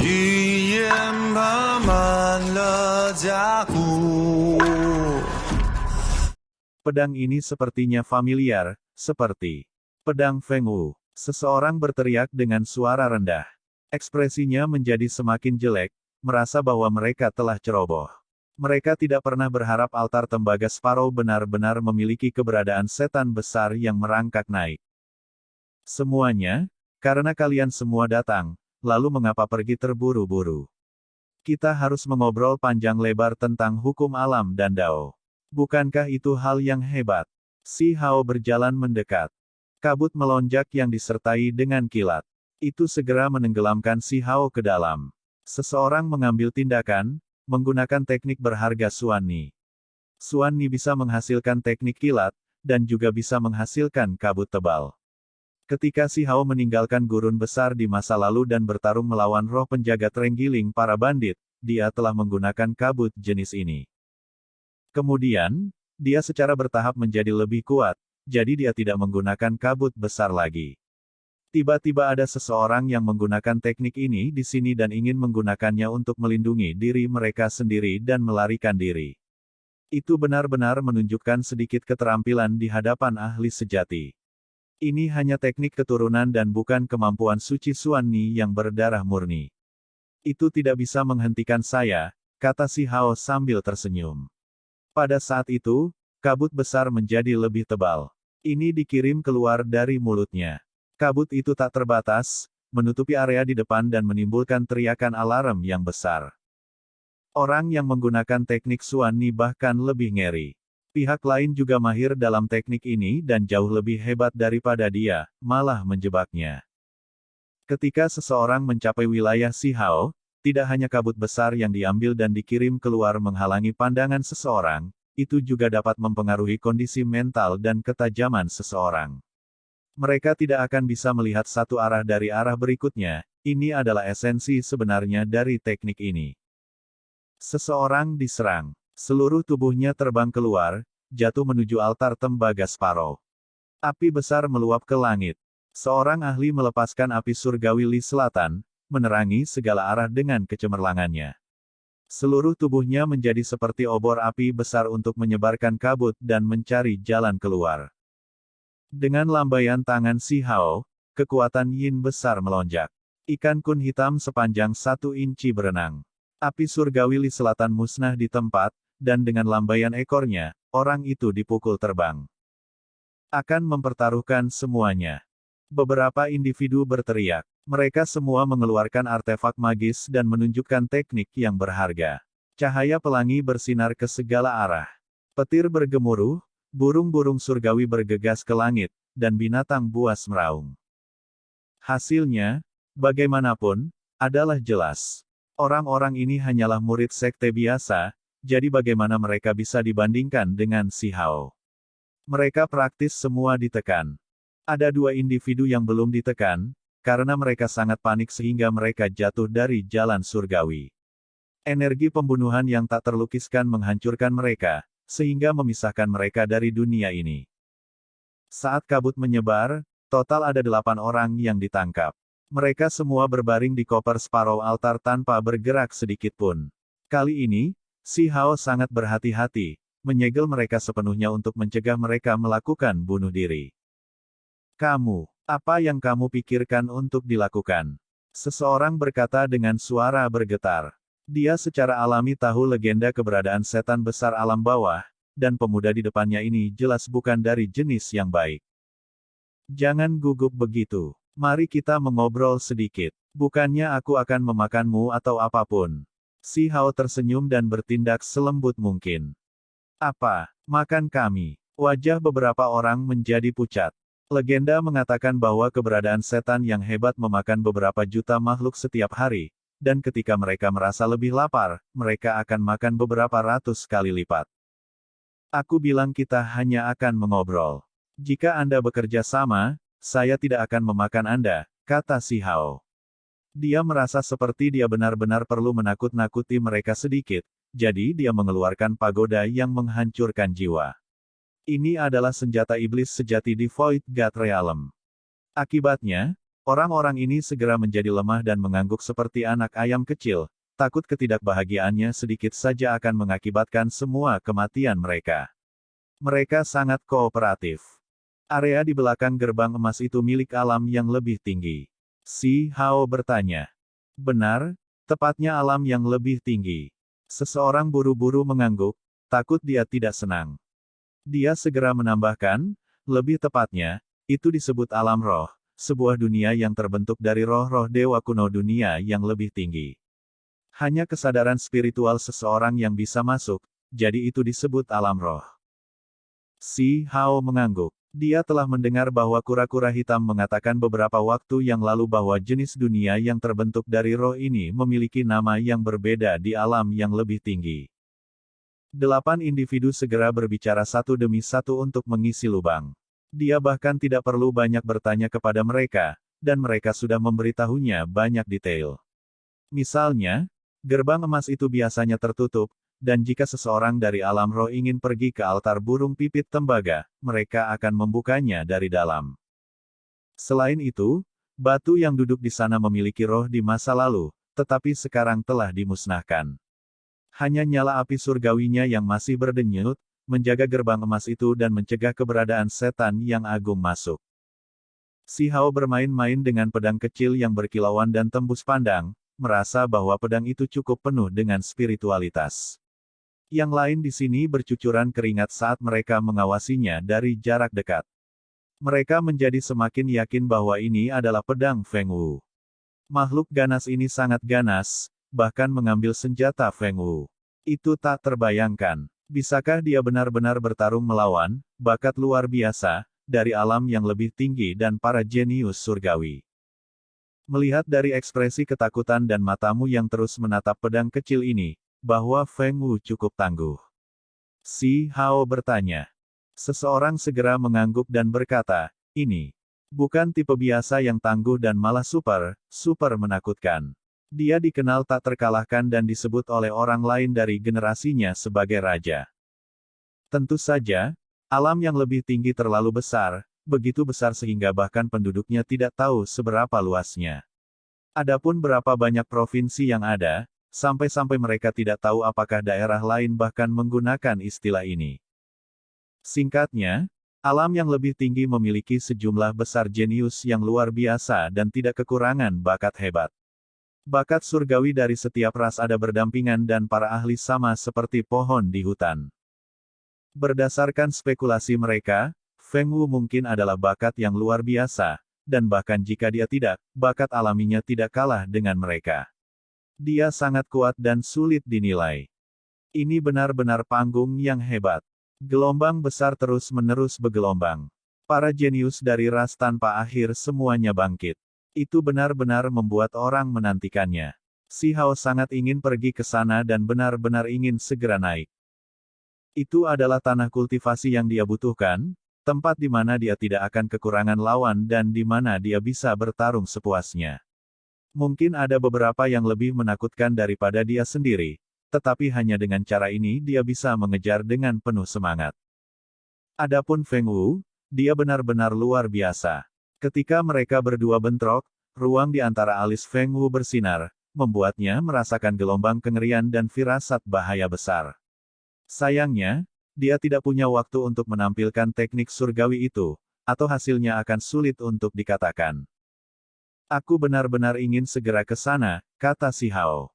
语言爬满了甲骨。Pedang ini sepertinya familiar, seperti pedang Feng Wu. Seseorang berteriak dengan suara rendah. Ekspresinya menjadi semakin jelek, merasa bahwa mereka telah ceroboh. Mereka tidak pernah berharap altar tembaga Sparrow benar-benar memiliki keberadaan setan besar yang merangkak naik. Semuanya, karena kalian semua datang, lalu mengapa pergi terburu-buru? Kita harus mengobrol panjang lebar tentang hukum alam dan Dao. Bukankah itu hal yang hebat? Si Hao berjalan mendekat. Kabut melonjak yang disertai dengan kilat. Itu segera menenggelamkan si Hao ke dalam. Seseorang mengambil tindakan, menggunakan teknik berharga Xuan Ni. Xuan Ni bisa menghasilkan teknik kilat, dan juga bisa menghasilkan kabut tebal. Ketika si Hao meninggalkan gurun besar di masa lalu dan bertarung melawan roh penjaga terenggiling para bandit, dia telah menggunakan kabut jenis ini. Kemudian, dia secara bertahap menjadi lebih kuat, jadi dia tidak menggunakan kabut besar lagi. Tiba-tiba ada seseorang yang menggunakan teknik ini di sini dan ingin menggunakannya untuk melindungi diri mereka sendiri dan melarikan diri. Itu benar-benar menunjukkan sedikit keterampilan di hadapan ahli sejati. Ini hanya teknik keturunan dan bukan kemampuan suci Xuan Ni yang berdarah murni. Itu tidak bisa menghentikan saya, kata si Hao sambil tersenyum. Pada saat itu, kabut besar menjadi lebih tebal. Ini dikirim keluar dari mulutnya. Kabut itu tak terbatas, menutupi area di depan dan menimbulkan teriakan alarm yang besar. Orang yang menggunakan teknik Xuan Ni bahkan lebih ngeri. Pihak lain juga mahir dalam teknik ini dan jauh lebih hebat daripada dia, malah menjebaknya. Ketika seseorang mencapai wilayah si Hao, tidak hanya kabut besar yang diambil dan dikirim keluar menghalangi pandangan seseorang, itu juga dapat mempengaruhi kondisi mental dan ketajaman seseorang. Mereka tidak akan bisa melihat satu arah dari arah berikutnya, ini adalah esensi sebenarnya dari teknik ini. Seseorang diserang, seluruh tubuhnya terbang keluar, jatuh menuju altar tembaga Sparrow. Api besar meluap ke langit. Seorang ahli melepaskan api surgawi Li Selatan, menerangi segala arah dengan kecemerlangannya. Seluruh tubuhnya menjadi seperti obor api besar untuk menyebarkan kabut dan mencari jalan keluar. Dengan lambaian tangan si Hao, kekuatan yin besar melonjak. Ikan kun hitam sepanjang 1 inci berenang. Api surgawi Li Selatan musnah di tempat, dan dengan lambaian ekornya, orang itu dipukul terbang. Akan mempertaruhkan semuanya. Beberapa individu berteriak. Mereka semua mengeluarkan artefak magis dan menunjukkan teknik yang berharga. Cahaya pelangi bersinar ke segala arah. Petir bergemuruh, burung-burung surgawi bergegas ke langit, dan binatang buas meraung. Hasilnya, bagaimanapun, adalah jelas. Orang-orang ini hanyalah murid sekte biasa, jadi bagaimana mereka bisa dibandingkan dengan si Hao? Mereka praktis semua ditekan. Ada 2 individu yang belum ditekan, karena mereka sangat panik sehingga mereka jatuh dari jalan surgawi. Energi pembunuhan yang tak terlukiskan menghancurkan mereka, sehingga memisahkan mereka dari dunia ini. Saat kabut menyebar, total ada 8 orang yang ditangkap. Mereka semua berbaring di koper Sparrow altar tanpa bergerak sedikit pun. Kali ini, si Hao sangat berhati-hati, menyegel mereka sepenuhnya untuk mencegah mereka melakukan bunuh diri. Kamu, apa yang kamu pikirkan untuk dilakukan? Seseorang berkata dengan suara bergetar. Dia secara alami tahu legenda keberadaan setan besar alam bawah, dan pemuda di depannya ini jelas bukan dari jenis yang baik. Jangan gugup begitu. Mari kita mengobrol sedikit. Bukannya aku akan memakanmu atau apapun. Si Hao tersenyum dan bertindak selembut mungkin. Apa, makan kami? Wajah beberapa orang menjadi pucat. Legenda mengatakan bahwa keberadaan setan yang hebat memakan beberapa juta makhluk setiap hari, dan ketika mereka merasa lebih lapar, mereka akan makan beberapa ratus kali lipat. Aku bilang kita hanya akan mengobrol. Jika Anda bekerja sama, saya tidak akan memakan Anda, kata si Hao. Dia merasa seperti dia benar-benar perlu menakut-nakuti mereka sedikit, jadi dia mengeluarkan pagoda yang menghancurkan jiwa. Ini adalah senjata iblis sejati di Void God Realm. Akibatnya, Orang-orang ini segera menjadi lemah dan mengangguk seperti anak ayam kecil, takut ketidakbahagiaannya sedikit saja akan mengakibatkan semua kematian mereka. Mereka sangat kooperatif. Area di belakang gerbang emas itu milik alam yang lebih tinggi. Si Hao bertanya. Benar, tepatnya alam yang lebih tinggi. Seseorang buru-buru mengangguk, takut dia tidak senang. Dia segera menambahkan, lebih tepatnya, itu disebut alam roh, sebuah dunia yang terbentuk dari roh-roh dewa kuno dunia yang lebih tinggi. Hanya kesadaran spiritual seseorang yang bisa masuk, jadi itu disebut alam roh. Si Hao mengangguk. Dia telah mendengar bahwa kura-kura hitam mengatakan beberapa waktu yang lalu bahwa jenis dunia yang terbentuk dari roh ini memiliki nama yang berbeda di alam yang lebih tinggi. 8 individu segera berbicara satu demi satu untuk mengisi lubang. Dia bahkan tidak perlu banyak bertanya kepada mereka, dan mereka sudah memberitahunya banyak detail. Misalnya, gerbang emas itu biasanya tertutup, dan jika seseorang dari alam roh ingin pergi ke altar burung pipit tembaga, mereka akan membukanya dari dalam. Selain itu, batu yang duduk di sana memiliki roh di masa lalu, tetapi sekarang telah dimusnahkan. Hanya nyala api surgawinya yang masih berdenyut, menjaga gerbang emas itu dan mencegah keberadaan setan yang agung masuk. Si Hao bermain-main dengan pedang kecil yang berkilauan dan tembus pandang, merasa bahwa pedang itu cukup penuh dengan spiritualitas. Yang lain di sini bercucuran keringat saat mereka mengawasinya dari jarak dekat. Mereka menjadi semakin yakin bahwa ini adalah pedang Feng Wu. Makhluk ganas ini sangat ganas, bahkan mengambil senjata Feng Wu. Itu tak terbayangkan. Bisakah dia benar-benar bertarung melawan bakat luar biasa dari alam yang lebih tinggi dan para jenius surgawi? Melihat dari ekspresi ketakutan dan matamu yang terus menatap pedang kecil ini, bahwa Feng Wu cukup tangguh. Si Hao bertanya. Seseorang segera mengangguk dan berkata, ini bukan tipe biasa yang tangguh dan malah super menakutkan. Dia dikenal tak terkalahkan dan disebut oleh orang lain dari generasinya sebagai raja. Tentu saja, alam yang lebih tinggi terlalu besar, begitu besar sehingga bahkan penduduknya tidak tahu seberapa luasnya. Adapun berapa banyak provinsi yang ada, sampai-sampai mereka tidak tahu apakah daerah lain bahkan menggunakan istilah ini. Singkatnya, alam yang lebih tinggi memiliki sejumlah besar jenius yang luar biasa dan tidak kekurangan bakat hebat. Bakat surgawi dari setiap ras ada berdampingan dan para ahli sama seperti pohon di hutan. Berdasarkan spekulasi mereka, Feng Wu mungkin adalah bakat yang luar biasa, dan bahkan jika dia tidak, bakat alaminya tidak kalah dengan mereka. Dia sangat kuat dan sulit dinilai. Ini benar-benar panggung yang hebat. Gelombang besar terus-menerus bergelombang. Para jenius dari ras tanpa akhir semuanya bangkit. Itu benar-benar membuat orang menantikannya. Si Hao sangat ingin pergi ke sana dan benar-benar ingin segera naik. Itu adalah tanah kultivasi yang dia butuhkan, tempat di mana dia tidak akan kekurangan lawan dan di mana dia bisa bertarung sepuasnya. Mungkin ada beberapa yang lebih menakutkan daripada dia sendiri, tetapi hanya dengan cara ini dia bisa mengejar dengan penuh semangat. Adapun Feng Wu, dia benar-benar luar biasa. Ketika mereka berdua bentrok, ruang di antara alis Feng Wu bersinar, membuatnya merasakan gelombang kengerian dan firasat bahaya besar. Sayangnya, dia tidak punya waktu untuk menampilkan teknik surgawi itu, atau hasilnya akan sulit untuk dikatakan. Aku benar-benar ingin segera ke sana, kata si Hao.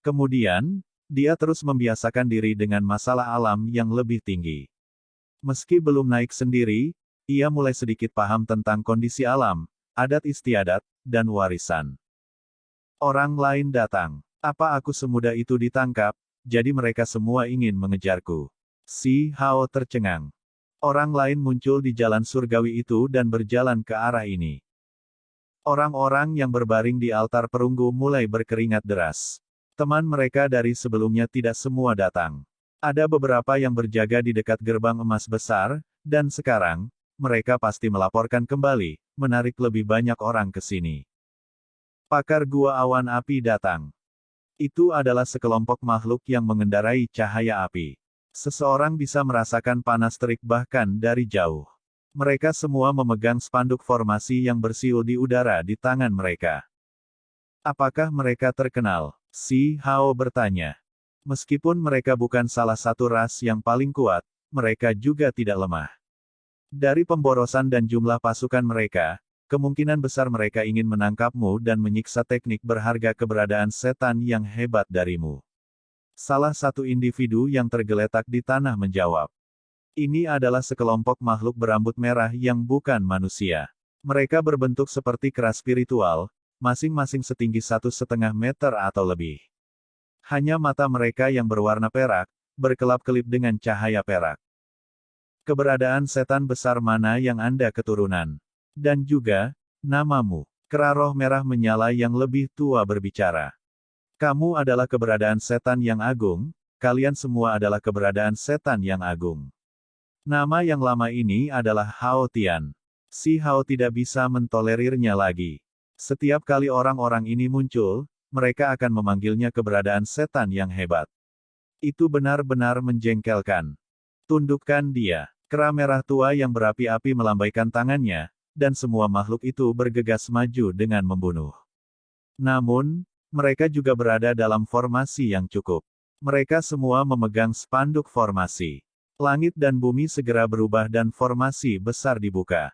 Kemudian, dia terus membiasakan diri dengan masalah alam yang lebih tinggi. Meski belum naik sendiri, ia mulai sedikit paham tentang kondisi alam, adat istiadat, dan warisan. Orang lain datang. Apa aku semudah itu ditangkap, jadi mereka semua ingin mengejarku. Si Hao tercengang. Orang lain muncul di jalan surgawi itu dan berjalan ke arah ini. Orang-orang yang berbaring di altar perunggu mulai berkeringat deras. Teman mereka dari sebelumnya tidak semua datang. Ada beberapa yang berjaga di dekat gerbang emas besar, dan sekarang, mereka pasti melaporkan kembali, menarik lebih banyak orang ke sini. Pakar gua awan api datang. Itu adalah sekelompok makhluk yang mengendarai cahaya api. Seseorang bisa merasakan panas terik bahkan dari jauh. Mereka semua memegang spanduk formasi yang bersiul di udara di tangan mereka. Apakah mereka terkenal? Si Hao bertanya. Meskipun mereka bukan salah satu ras yang paling kuat, mereka juga tidak lemah. Dari pemborosan dan jumlah pasukan mereka, kemungkinan besar mereka ingin menangkapmu dan menyiksa teknik berharga keberadaan setan yang hebat darimu. Salah satu individu yang tergeletak di tanah menjawab. Ini adalah sekelompok makhluk berambut merah yang bukan manusia. Mereka berbentuk seperti kera spiritual, masing-masing setinggi 1,5 meter atau lebih. Hanya mata mereka yang berwarna perak, berkelap-kelip dengan cahaya perak. Keberadaan setan besar mana yang Anda keturunan? Dan juga, namamu. Kera roh merah menyala yang lebih tua berbicara. Kamu adalah keberadaan setan yang agung, kalian semua adalah keberadaan setan yang agung. Nama yang lama ini adalah Hao Tian. Si Hao tidak bisa mentolerirnya lagi. Setiap kali orang-orang ini muncul, mereka akan memanggilnya keberadaan setan yang hebat. Itu benar-benar menjengkelkan. Tundukkan dia. Kera merah tua yang berapi-api melambaikan tangannya, dan semua makhluk itu bergegas maju dengan membunuh. Namun, mereka juga berada dalam formasi yang cukup. Mereka semua memegang spanduk formasi. Langit dan bumi segera berubah dan formasi besar dibuka.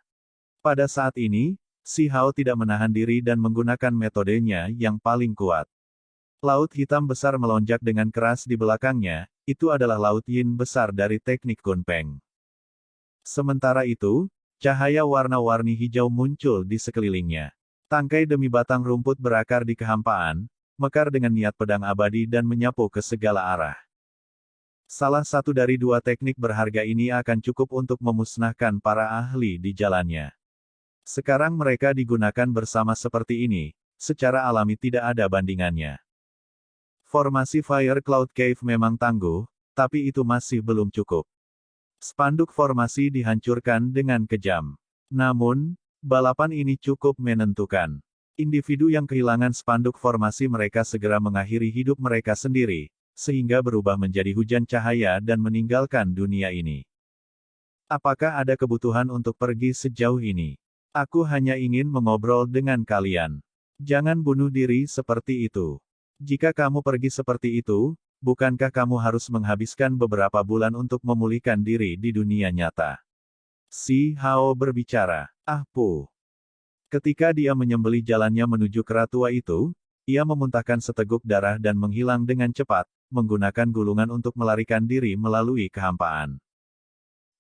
Pada saat ini, si Hao tidak menahan diri dan menggunakan metodenya yang paling kuat. Laut hitam besar melonjak dengan keras di belakangnya, itu adalah laut yin besar dari teknik Kunpeng. Sementara itu, cahaya warna-warni hijau muncul di sekelilingnya. Tangkai demi batang rumput berakar di kehampaan, mekar dengan niat pedang abadi dan menyapu ke segala arah. Salah satu dari dua teknik berharga ini akan cukup untuk memusnahkan para ahli di jalannya. Sekarang mereka digunakan bersama seperti ini, secara alami tidak ada bandingannya. Formasi Fire Cloud Cave memang tangguh, tapi itu masih belum cukup. Spanduk formasi dihancurkan dengan kejam. Namun, balapan ini cukup menentukan. Individu yang kehilangan spanduk formasi mereka segera mengakhiri hidup mereka sendiri, sehingga berubah menjadi hujan cahaya dan meninggalkan dunia ini. Apakah ada kebutuhan untuk pergi sejauh ini? Aku hanya ingin mengobrol dengan kalian. Jangan bunuh diri seperti itu. Jika kamu pergi seperti itu, bukankah kamu harus menghabiskan beberapa bulan untuk memulihkan diri di dunia nyata? Si Hao berbicara. Pu. Ketika dia menyembelih jalannya menuju kera tua itu, ia memuntahkan seteguk darah dan menghilang dengan cepat, menggunakan gulungan untuk melarikan diri melalui kehampaan.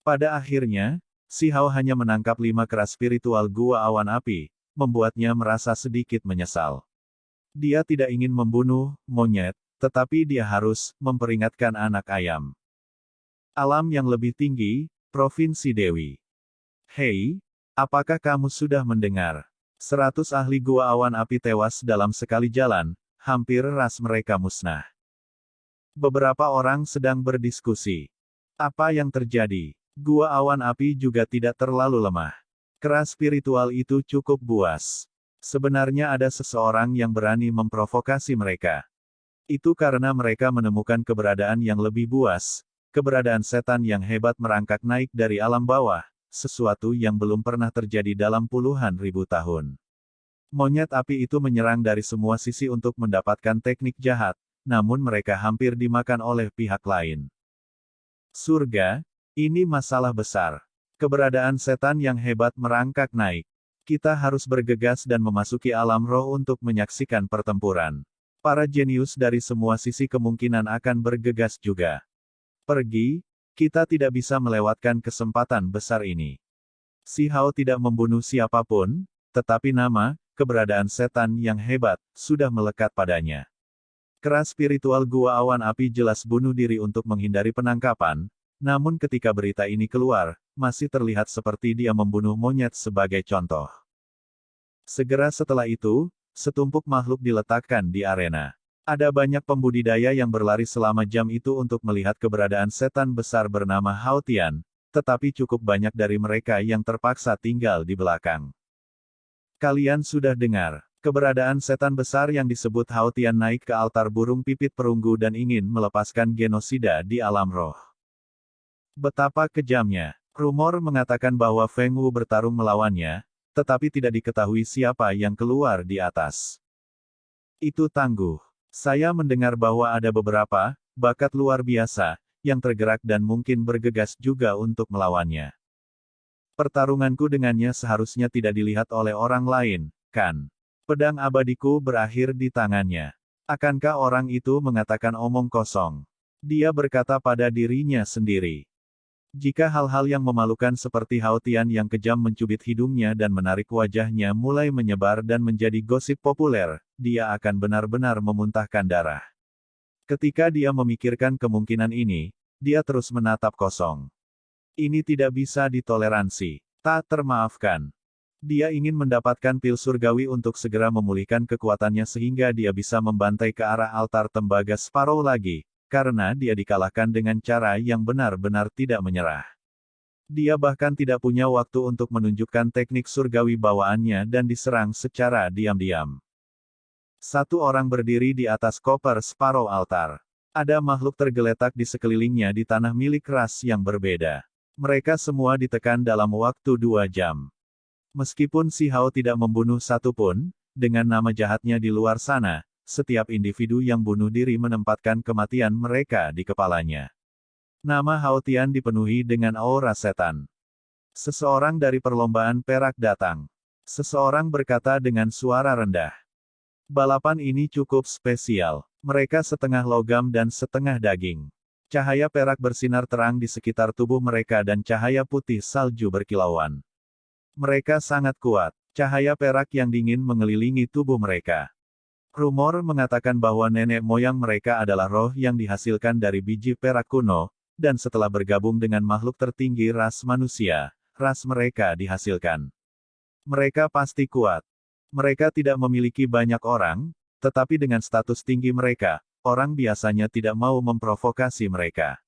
Pada akhirnya, si Hao hanya menangkap 5 kera spiritual gua awan api, membuatnya merasa sedikit menyesal. Dia tidak ingin membunuh monyet, tetapi dia harus memperingatkan anak ayam. Alam yang lebih tinggi, Provinsi Dewi. Hei, apakah kamu sudah mendengar? 100 ahli gua awan api tewas dalam sekali jalan, hampir ras mereka musnah. Beberapa orang sedang berdiskusi. Apa yang terjadi? Gua awan api juga tidak terlalu lemah. Kera spiritual itu cukup buas. Sebenarnya ada seseorang yang berani memprovokasi mereka. Itu karena mereka menemukan keberadaan yang lebih buas, keberadaan setan yang hebat merangkak naik dari alam bawah, sesuatu yang belum pernah terjadi dalam puluhan ribu tahun. Monyet api itu menyerang dari semua sisi untuk mendapatkan teknik jahat, namun mereka hampir dimakan oleh pihak lain. Surga, ini masalah besar. Keberadaan setan yang hebat merangkak naik. Kita harus bergegas dan memasuki alam roh untuk menyaksikan pertempuran. Para jenius dari semua sisi kemungkinan akan bergegas juga. Pergi, kita tidak bisa melewatkan kesempatan besar ini. Si Hao tidak membunuh siapapun, tetapi nama, keberadaan setan yang hebat, sudah melekat padanya. Kera spiritual gua awan api jelas bunuh diri untuk menghindari penangkapan, namun ketika berita ini keluar, masih terlihat seperti dia membunuh monyet sebagai contoh. Segera setelah itu, setumpuk makhluk diletakkan di arena. Ada banyak pembudidaya yang berlari selama jam itu untuk melihat keberadaan setan besar bernama Hao Tian, tetapi cukup banyak dari mereka yang terpaksa tinggal di belakang. Kalian sudah dengar, keberadaan setan besar yang disebut Hao Tian naik ke altar burung pipit perunggu dan ingin melepaskan genosida di alam roh. Betapa kejamnya. Rumor mengatakan bahwa Feng Wu bertarung melawannya, tetapi tidak diketahui siapa yang keluar di atas. Itu tangguh. Saya mendengar bahwa ada beberapa bakat luar biasa yang tergerak dan mungkin bergegas juga untuk melawannya. Pertarunganku dengannya seharusnya tidak dilihat oleh orang lain, kan? Pedang abadiku berakhir di tangannya. Akankah orang itu mengatakan omong kosong? Dia berkata pada dirinya sendiri. Jika hal-hal yang memalukan seperti Hao Tian yang kejam mencubit hidungnya dan menarik wajahnya mulai menyebar dan menjadi gosip populer, dia akan benar-benar memuntahkan darah. Ketika dia memikirkan kemungkinan ini, dia terus menatap kosong. Ini tidak bisa ditoleransi. Tak termaafkan. Dia ingin mendapatkan pil surgawi untuk segera memulihkan kekuatannya sehingga dia bisa membantai ke arah altar tembaga Sparrow lagi. Karena dia dikalahkan dengan cara yang benar-benar tidak menyerah. Dia bahkan tidak punya waktu untuk menunjukkan teknik surgawi bawaannya dan diserang secara diam-diam. Satu orang berdiri di atas koper Sparrow altar. Ada makhluk tergeletak di sekelilingnya di tanah milik ras yang berbeda. Mereka semua ditekan dalam waktu 2 jam. Meskipun si Hao tidak membunuh satupun, dengan nama jahatnya di luar sana, setiap individu yang bunuh diri menempatkan kematian mereka di kepalanya. Nama Hao Tian dipenuhi dengan aura setan. Seseorang dari perlombaan perak datang. Seseorang berkata dengan suara rendah. Balapan ini cukup spesial. Mereka setengah logam dan setengah daging. Cahaya perak bersinar terang di sekitar tubuh mereka dan cahaya putih salju berkilauan. Mereka sangat kuat. Cahaya perak yang dingin mengelilingi tubuh mereka. Rumor mengatakan bahwa nenek moyang mereka adalah roh yang dihasilkan dari biji perak kuno, dan setelah bergabung dengan makhluk tertinggi ras manusia, ras mereka dihasilkan. Mereka pasti kuat. Mereka tidak memiliki banyak orang, tetapi dengan status tinggi mereka, orang biasanya tidak mau memprovokasi mereka.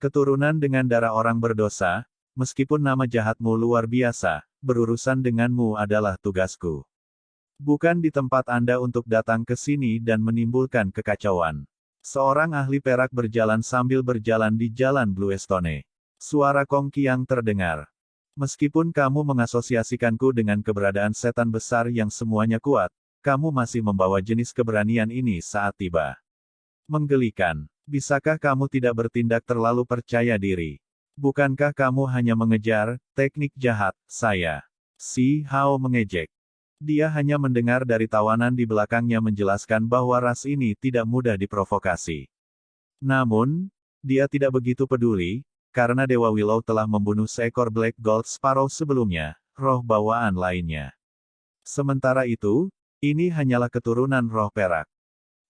Keturunan dengan darah orang berdosa, meskipun nama jahatmu luar biasa, berurusan denganmu adalah tugasku. Bukan di tempat Anda untuk datang ke sini dan menimbulkan kekacauan. Seorang ahli perak berjalan sambil berjalan di jalan Bluestone. Suara Kong Qiang terdengar. Meskipun kamu mengasosiasikanku dengan keberadaan setan besar yang semuanya kuat, kamu masih membawa jenis keberanian ini saat tiba. Menggelikan. Bisakah kamu tidak bertindak terlalu percaya diri? Bukankah kamu hanya mengejar teknik jahat saya? Si Hao mengejek. Dia hanya mendengar dari tawanan di belakangnya menjelaskan bahwa ras ini tidak mudah diprovokasi. Namun, dia tidak begitu peduli, karena Dewa Willow telah membunuh seekor Black Gold Sparrow sebelumnya, roh bawaan lainnya. Sementara itu, ini hanyalah keturunan roh perak.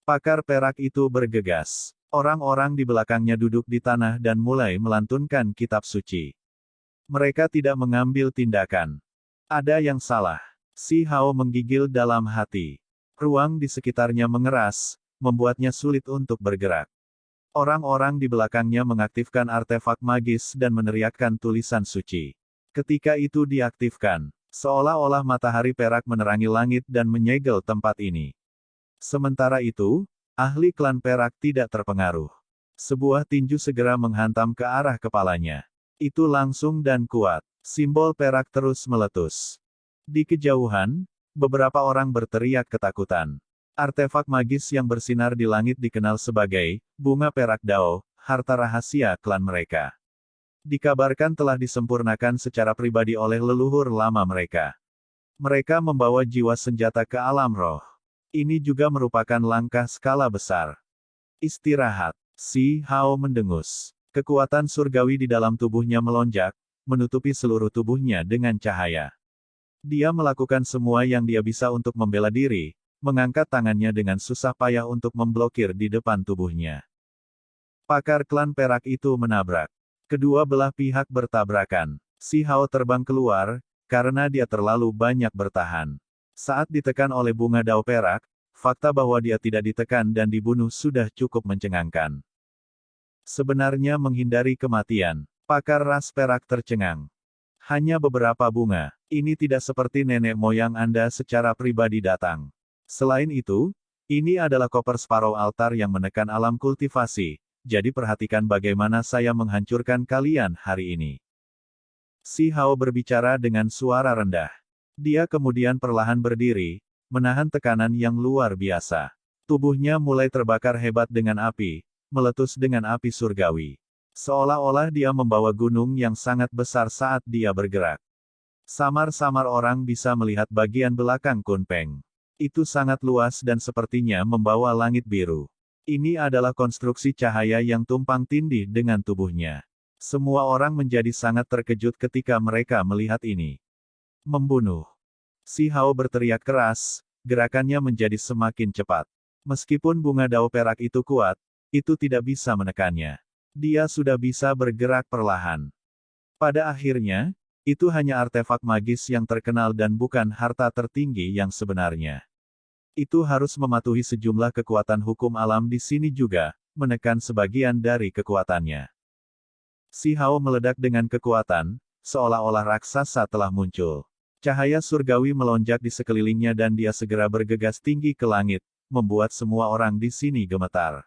Pakar perak itu bergegas. Orang-orang di belakangnya duduk di tanah dan mulai melantunkan kitab suci. Mereka tidak mengambil tindakan. Ada yang salah. Si Hao menggigil dalam hati. Ruang di sekitarnya mengeras, membuatnya sulit untuk bergerak. Orang-orang di belakangnya mengaktifkan artefak magis dan meneriakkan tulisan suci. Ketika itu diaktifkan, seolah-olah matahari perak menerangi langit dan menyegel tempat ini. Sementara itu, ahli klan perak tidak terpengaruh. Sebuah tinju segera menghantam ke arah kepalanya. Itu langsung dan kuat. Simbol perak terus meletus. Di kejauhan, beberapa orang berteriak ketakutan. Artefak magis yang bersinar di langit dikenal sebagai bunga perak Dao, harta rahasia klan mereka. Dikabarkan telah disempurnakan secara pribadi oleh leluhur lama mereka. Mereka membawa jiwa senjata ke alam roh. Ini juga merupakan langkah skala besar. Istirahat. Si Hao mendengus. Kekuatan surgawi di dalam tubuhnya melonjak, menutupi seluruh tubuhnya dengan cahaya. Dia melakukan semua yang dia bisa untuk membela diri, mengangkat tangannya dengan susah payah untuk memblokir di depan tubuhnya. Pakar klan perak itu menabrak. Kedua belah pihak bertabrakan. Si Hao terbang keluar, karena dia terlalu banyak bertahan. Saat ditekan oleh bunga Dao perak, fakta bahwa dia tidak ditekan dan dibunuh sudah cukup mencengangkan. Sebenarnya menghindari kematian, pakar ras perak tercengang. Hanya beberapa bunga. Ini tidak seperti nenek moyang Anda secara pribadi datang. Selain itu, ini adalah koper Sparrow altar yang menekan alam kultivasi, jadi perhatikan bagaimana saya menghancurkan kalian hari ini. Si Hao berbicara dengan suara rendah. Dia kemudian perlahan berdiri, menahan tekanan yang luar biasa. Tubuhnya mulai terbakar hebat dengan api, meletus dengan api surgawi. Seolah-olah dia membawa gunung yang sangat besar saat dia bergerak. Samar-samar orang bisa melihat bagian belakang Kunpeng. Itu sangat luas dan sepertinya membawa langit biru. Ini adalah konstruksi cahaya yang tumpang tindih dengan tubuhnya. Semua orang menjadi sangat terkejut ketika mereka melihat ini. Membunuh. Si Hao berteriak keras, gerakannya menjadi semakin cepat. Meskipun bunga dao perak itu kuat, itu tidak bisa menekannya. Dia sudah bisa bergerak perlahan. Pada akhirnya, itu hanya artefak magis yang terkenal dan bukan harta tertinggi yang sebenarnya. Itu harus mematuhi sejumlah kekuatan hukum alam di sini juga, menekan sebagian dari kekuatannya. Si Hao meledak dengan kekuatan, seolah-olah raksasa telah muncul. Cahaya surgawi melonjak di sekelilingnya dan dia segera bergegas tinggi ke langit, membuat semua orang di sini gemetar.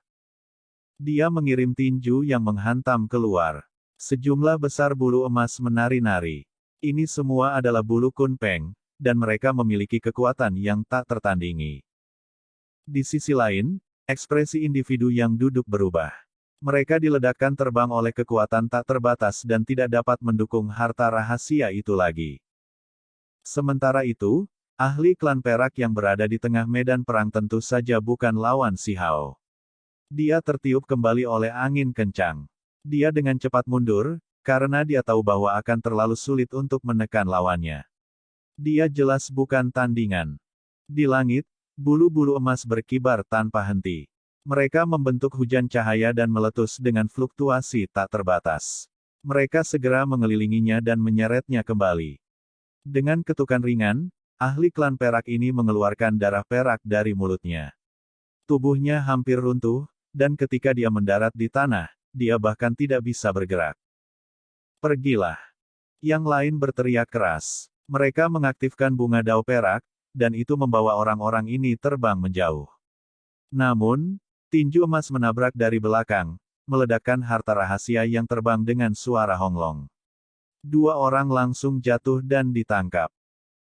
Dia mengirim tinju yang menghantam keluar. Sejumlah besar bulu emas menari-nari. Ini semua adalah bulu Kunpeng, dan mereka memiliki kekuatan yang tak tertandingi. Di sisi lain, ekspresi individu yang duduk berubah. Mereka diledakkan terbang oleh kekuatan tak terbatas dan tidak dapat mendukung harta rahasia itu lagi. Sementara itu, ahli klan perak yang berada di tengah medan perang tentu saja bukan lawan Si Hao. Dia tertiup kembali oleh angin kencang. Dia dengan cepat mundur, karena dia tahu bahwa akan terlalu sulit untuk menekan lawannya. Dia jelas bukan tandingan. Di langit, bulu-bulu emas berkibar tanpa henti. Mereka membentuk hujan cahaya dan meletus dengan fluktuasi tak terbatas. Mereka segera mengelilinginya dan menyeretnya kembali. Dengan ketukan ringan, ahli klan perak ini mengeluarkan darah perak dari mulutnya. Tubuhnya hampir runtuh, dan ketika dia mendarat di tanah, dia bahkan tidak bisa bergerak. Pergilah. Yang lain berteriak keras. Mereka mengaktifkan bunga dao perak, dan itu membawa orang-orang ini terbang menjauh. Namun, tinju emas menabrak dari belakang, meledakkan harta rahasia yang terbang dengan suara honglong. Dua orang langsung jatuh dan ditangkap.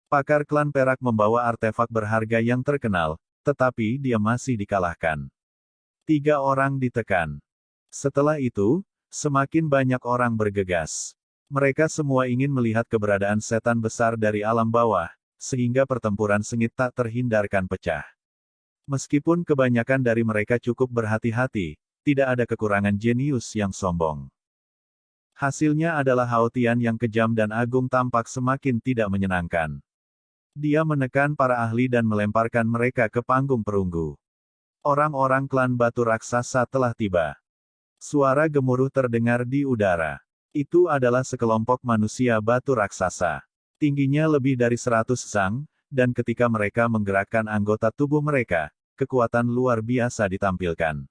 Pakar klan perak membawa artefak berharga yang terkenal, tetapi dia masih dikalahkan. 3 orang ditekan. Setelah itu, semakin banyak orang bergegas. Mereka semua ingin melihat keberadaan setan besar dari alam bawah, sehingga pertempuran sengit tak terhindarkan pecah. Meskipun kebanyakan dari mereka cukup berhati-hati, tidak ada kekurangan jenius yang sombong. Hasilnya adalah Hao Tian yang kejam dan agung tampak semakin tidak menyenangkan. Dia menekan para ahli dan melemparkan mereka ke panggung perunggu. Orang-orang klan batu raksasa telah tiba. Suara gemuruh terdengar di udara. Itu adalah sekelompok manusia batu raksasa. Tingginya lebih dari 100 sang, dan ketika mereka menggerakkan anggota tubuh mereka, kekuatan luar biasa ditampilkan.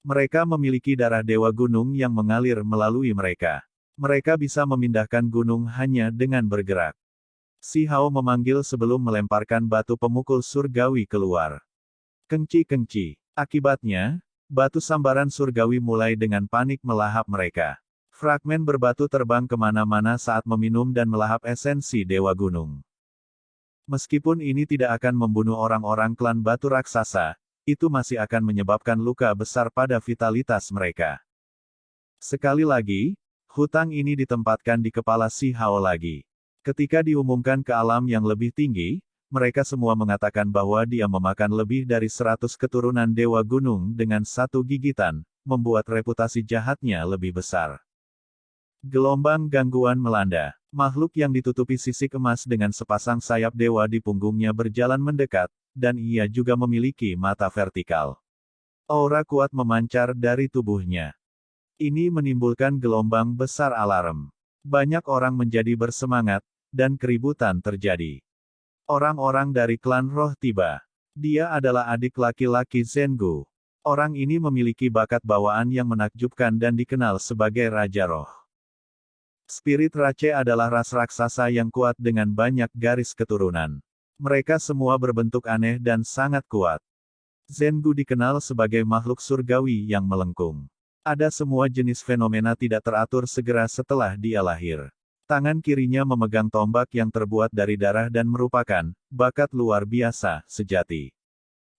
Mereka memiliki darah dewa gunung yang mengalir melalui mereka. Mereka bisa memindahkan gunung hanya dengan bergerak. Si Hao memanggil sebelum melemparkan batu pemukul surgawi keluar. Kengci-kengci. Akibatnya, batu sambaran surgawi mulai dengan panik melahap mereka. Fragmen berbatu terbang kemana-mana saat meminum dan melahap esensi dewa gunung. Meskipun ini tidak akan membunuh orang-orang klan batu raksasa, itu masih akan menyebabkan luka besar pada vitalitas mereka. Sekali lagi, hutang ini ditempatkan di kepala Si Hao lagi. Ketika diumumkan ke alam yang lebih tinggi, mereka semua mengatakan bahwa dia memakan lebih dari 100 keturunan dewa gunung dengan satu gigitan, membuat reputasi jahatnya lebih besar. Gelombang gangguan melanda. Makhluk yang ditutupi sisik emas dengan sepasang sayap dewa di punggungnya berjalan mendekat, dan ia juga memiliki mata vertikal. Aura kuat memancar dari tubuhnya. Ini menimbulkan gelombang besar alarm. Banyak orang menjadi bersemangat, dan keributan terjadi. Orang-orang dari klan roh tiba. Dia adalah adik laki-laki Zhengu. Orang ini memiliki bakat bawaan yang menakjubkan dan dikenal sebagai Raja Roh. Spirit Rache adalah ras raksasa yang kuat dengan banyak garis keturunan. Mereka semua berbentuk aneh dan sangat kuat. Zhengu dikenal sebagai makhluk surgawi yang melengkung. Ada semua jenis fenomena tidak teratur segera setelah dia lahir. Tangan kirinya memegang tombak yang terbuat dari darah dan merupakan bakat luar biasa sejati.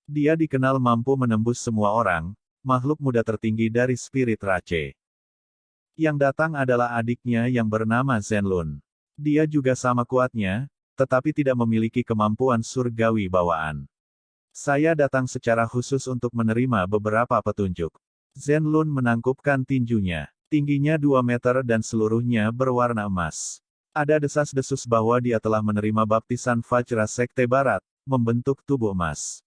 Dia dikenal mampu menembus semua orang, makhluk muda tertinggi dari spirit Rache. Yang datang adalah adiknya yang bernama Zenlun. Dia juga sama kuatnya, tetapi tidak memiliki kemampuan surgawi bawaan. Saya datang secara khusus untuk menerima beberapa petunjuk. Zenlun menangkupkan tinjunya. Tingginya 2 meter dan seluruhnya berwarna emas. Ada desas-desus bahwa dia telah menerima baptisan Vajra Sekte Barat, membentuk tubuh emas.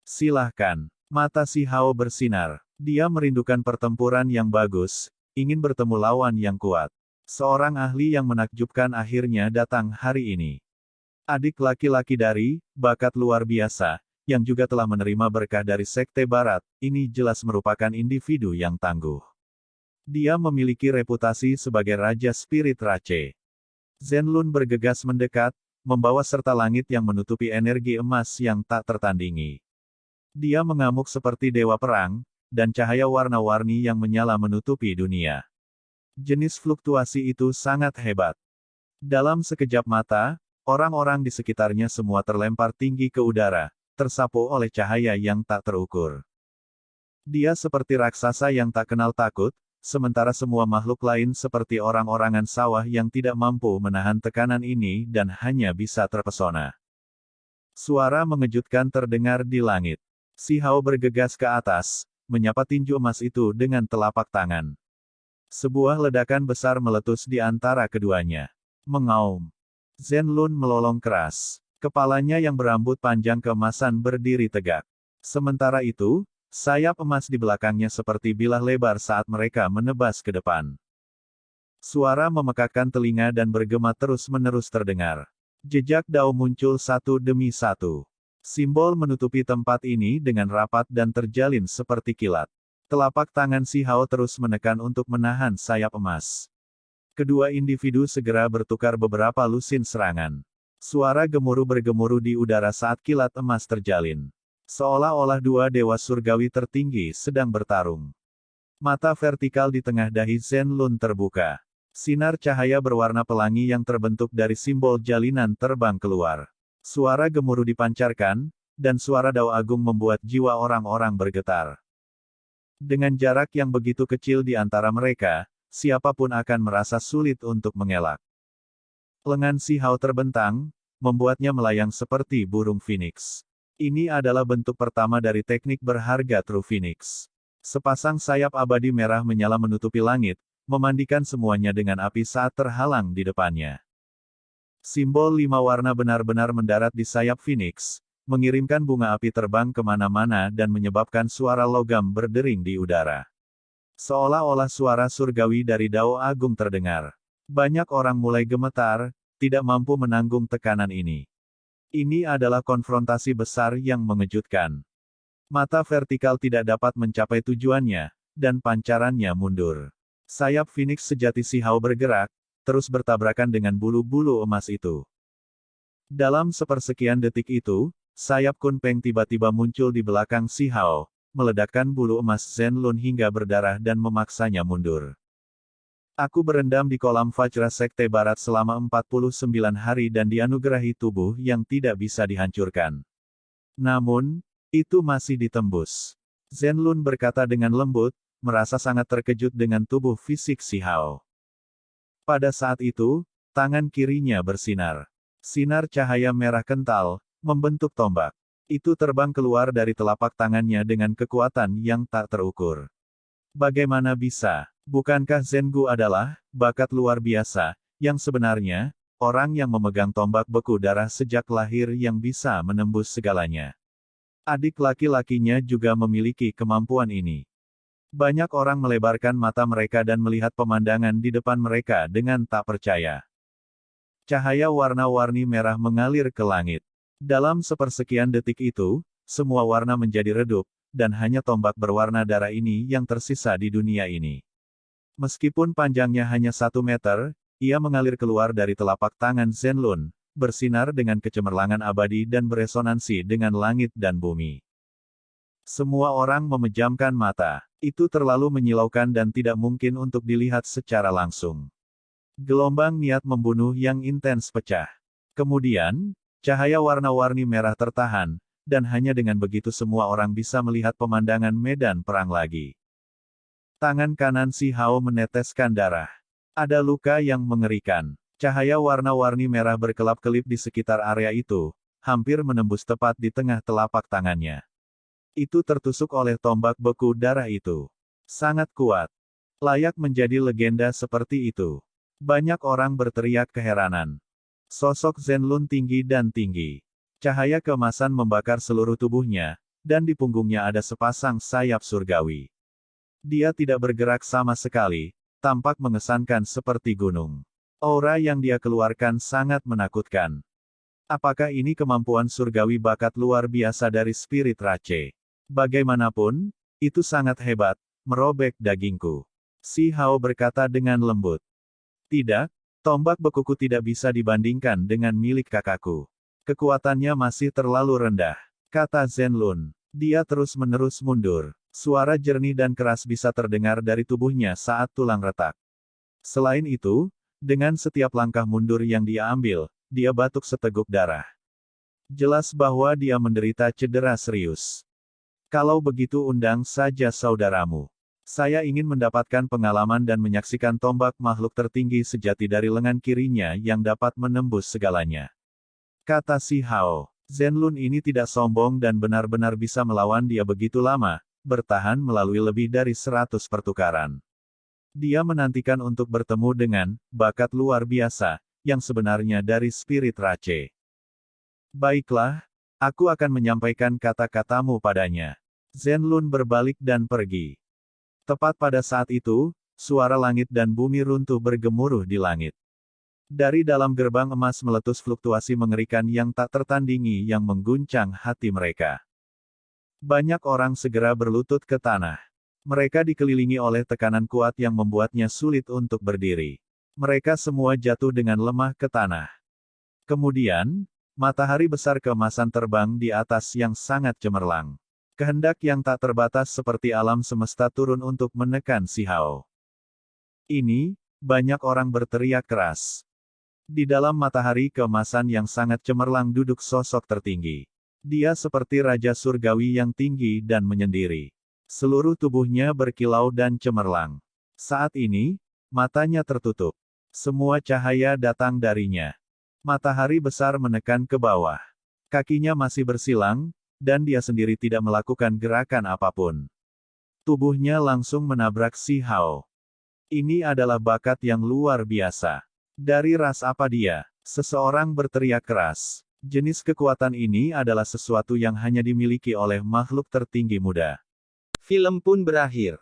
Silahkan. Mata Si Hao bersinar. Dia merindukan pertempuran yang bagus, ingin bertemu lawan yang kuat. Seorang ahli yang menakjubkan akhirnya datang hari ini. Adik laki-laki dari bakat luar biasa, yang juga telah menerima berkah dari Sekte Barat, ini jelas merupakan individu yang tangguh. Dia memiliki reputasi sebagai Raja Spirit Rache. Zenlun bergegas mendekat, membawa serta langit yang menutupi energi emas yang tak tertandingi. Dia mengamuk seperti dewa perang, dan cahaya warna-warni yang menyala menutupi dunia. Jenis fluktuasi itu sangat hebat. Dalam sekejap mata, orang-orang di sekitarnya semua terlempar tinggi ke udara, tersapu oleh cahaya yang tak terukur. Dia seperti raksasa yang tak kenal takut, sementara semua makhluk lain seperti orang-orangan sawah yang tidak mampu menahan tekanan ini dan hanya bisa terpesona. Suara mengejutkan terdengar di langit. Si Hao bergegas ke atas, menyapa tinju emas itu dengan telapak tangan. Sebuah ledakan besar meletus di antara keduanya. Mengaum. Zenlun melolong keras. Kepalanya yang berambut panjang keemasan berdiri tegak. Sementara itu, sayap emas di belakangnya seperti bilah lebar saat mereka menebas ke depan. Suara memekakkan telinga dan bergema terus-menerus terdengar. Jejak Dao muncul satu demi satu. Simbol menutupi tempat ini dengan rapat dan terjalin seperti kilat. Telapak tangan Si Hao terus menekan untuk menahan sayap emas. Kedua individu segera bertukar beberapa lusin serangan. Suara gemuruh bergemuruh di udara saat kilat emas terjalin. Seolah-olah dua dewa surgawi tertinggi sedang bertarung. Mata vertikal di tengah dahi Zenlun terbuka. Sinar cahaya berwarna pelangi yang terbentuk dari simbol jalinan terbang keluar. Suara gemuruh dipancarkan, dan suara Dao Agung membuat jiwa orang-orang bergetar. Dengan jarak yang begitu kecil di antara mereka, siapapun akan merasa sulit untuk mengelak. Lengan Si Hao terbentang, membuatnya melayang seperti burung phoenix. Ini adalah bentuk pertama dari teknik berharga True Phoenix. Sepasang sayap abadi merah menyala menutupi langit, memandikan semuanya dengan api saat terhalang di depannya. Simbol 5 warna benar-benar mendarat di sayap Phoenix, mengirimkan bunga api terbang kemana-mana dan menyebabkan suara logam berdering di udara. Seolah-olah suara surgawi dari Dao Agung terdengar. Banyak orang mulai gemetar, tidak mampu menanggung tekanan ini. Ini adalah konfrontasi besar yang mengejutkan. Mata vertikal tidak dapat mencapai tujuannya, dan pancarannya mundur. Sayap Phoenix sejati Si Hao bergerak, terus bertabrakan dengan bulu-bulu emas itu. Dalam sepersekian detik itu, sayap Kun Peng tiba-tiba muncul di belakang Si Hao, meledakkan bulu emas Zenlun hingga berdarah dan memaksanya mundur. Aku berendam di kolam Vajra Sekte Barat selama 49 hari dan dianugerahi tubuh yang tidak bisa dihancurkan. Namun, itu masih ditembus. Zenlun berkata dengan lembut, merasa sangat terkejut dengan tubuh fisik Si Hao. Pada saat itu, tangan kirinya bersinar. Sinar cahaya merah kental, membentuk tombak. Itu terbang keluar dari telapak tangannya dengan kekuatan yang tak terukur. Bagaimana bisa? Bukankah Zengu adalah bakat luar biasa, yang sebenarnya, orang yang memegang tombak beku darah sejak lahir yang bisa menembus segalanya. Adik laki-lakinya juga memiliki kemampuan ini. Banyak orang melebarkan mata mereka dan melihat pemandangan di depan mereka dengan tak percaya. Cahaya warna-warni merah mengalir ke langit. Dalam sepersekian detik itu, semua warna menjadi redup, dan hanya tombak berwarna darah ini yang tersisa di dunia ini. Meskipun panjangnya hanya 1 meter, ia mengalir keluar dari telapak tangan Zenlun, bersinar dengan kecemerlangan abadi dan beresonansi dengan langit dan bumi. Semua orang memejamkan mata. Itu terlalu menyilaukan dan tidak mungkin untuk dilihat secara langsung. Gelombang niat membunuh yang intens pecah. Kemudian, cahaya warna-warni merah tertahan, dan hanya dengan begitu semua orang bisa melihat pemandangan medan perang lagi. Tangan kanan Si Hao meneteskan darah. Ada luka yang mengerikan. Cahaya warna-warni merah berkelap-kelip di sekitar area itu, hampir menembus tepat di tengah telapak tangannya. Itu tertusuk oleh tombak beku darah itu. Sangat kuat. Layak menjadi legenda seperti itu. Banyak orang berteriak keheranan. Sosok Zenlun tinggi dan tinggi. Cahaya keemasan membakar seluruh tubuhnya, dan di punggungnya ada sepasang sayap surgawi. Dia tidak bergerak sama sekali, tampak mengesankan seperti gunung. Aura yang dia keluarkan sangat menakutkan. Apakah ini kemampuan surgawi bakat luar biasa dari spirit Rache? Bagaimanapun, itu sangat hebat, merobek dagingku. Si Hao berkata dengan lembut. Tidak, tombak bekuku tidak bisa dibandingkan dengan milik kakakku. Kekuatannya masih terlalu rendah, kata Zenlun. Dia terus-menerus mundur. Suara jernih dan keras bisa terdengar dari tubuhnya saat tulang retak. Selain itu, dengan setiap langkah mundur yang dia ambil, dia batuk seteguk darah. Jelas bahwa dia menderita cedera serius. Kalau begitu undang saja saudaramu. Saya ingin mendapatkan pengalaman dan menyaksikan tombak makhluk tertinggi sejati dari lengan kirinya yang dapat menembus segalanya. Kata Si Hao. Zenlun ini tidak sombong dan benar-benar bisa melawan dia begitu lama, bertahan melalui lebih dari 100 pertukaran. Dia menantikan untuk bertemu dengan bakat luar biasa, yang sebenarnya dari spirit Rache. Baiklah, aku akan menyampaikan kata-katamu padanya. Zenlun berbalik dan pergi. Tepat pada saat itu, suara langit dan bumi runtuh bergemuruh di langit. Dari dalam gerbang emas meletus fluktuasi mengerikan yang tak tertandingi yang mengguncang hati mereka. Banyak orang segera berlutut ke tanah. Mereka dikelilingi oleh tekanan kuat yang membuatnya sulit untuk berdiri. Mereka semua jatuh dengan lemah ke tanah. Kemudian, matahari besar keemasan terbang di atas yang sangat cemerlang. Kehendak yang tak terbatas seperti alam semesta turun untuk menekan Si Hao. Ini, banyak orang berteriak keras. Di dalam matahari keemasan yang sangat cemerlang duduk sosok tertinggi. Dia seperti raja surgawi yang tinggi dan menyendiri. Seluruh tubuhnya berkilau dan cemerlang. Saat ini, matanya tertutup. Semua cahaya datang darinya. Matahari besar menekan ke bawah. Kakinya masih bersilang, dan dia sendiri tidak melakukan gerakan apapun. Tubuhnya langsung menabrak Si Hao. Ini adalah bakat yang luar biasa. Dari ras apa dia? Seseorang berteriak keras. Jenis kekuatan ini adalah sesuatu yang hanya dimiliki oleh makhluk tertinggi muda. Film pun berakhir.